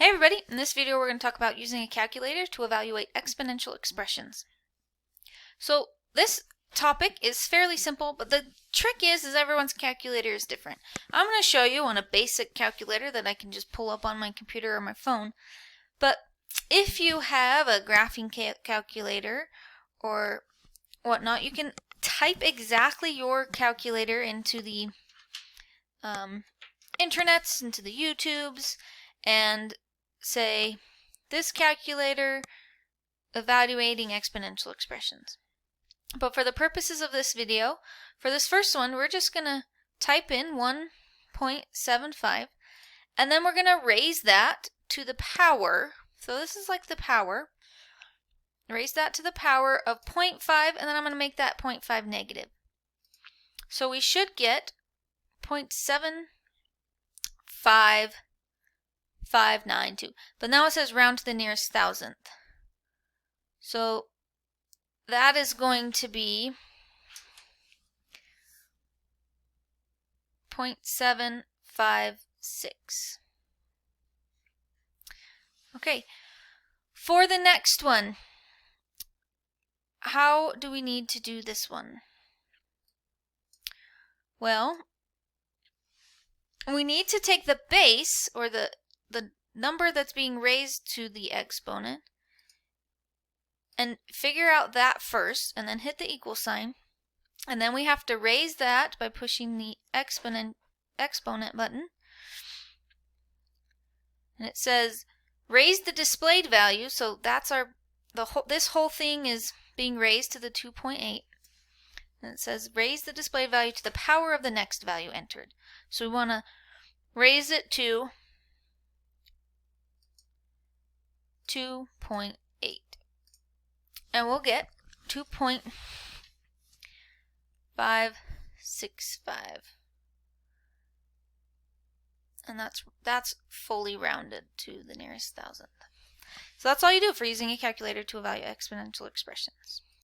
Hey everybody, in this video we're going to talk about using a calculator to evaluate exponential expressions. So this topic is fairly simple, but the trick is everyone's calculator is different. I'm going to show you on a basic calculator that I can just pull up on my computer or my phone, but if you have a graphing calculator or whatnot, you can type exactly your calculator into the internets, into the YouTubes, and say, this calculator evaluating exponential expressions. But for the purposes of this video, for this first one, we're just going to type in 1.75, and then we're going to raise that to the power. So this is like the power. Raise that to the power of 0.5, and then I'm going to make that 0.5 negative. So we should get 0.75 592. But now it says round to the nearest thousandth. So that is going to be 0.756. Okay, for the next one, how do we need to do this one? Well, we need to take the base, or the number that's being raised to the exponent, and figure out that first, and then hit the equal sign, and then we have to raise that by pushing the exponent button, and it says raise the displayed value. So that's this whole thing is being raised to the 2.8, and it says raise the displayed value to the power of the next value entered. So we want to raise it to 2.8, and we'll get 2.565, and that's fully rounded to the nearest thousandth. So that's all you do for using a calculator to evaluate exponential expressions.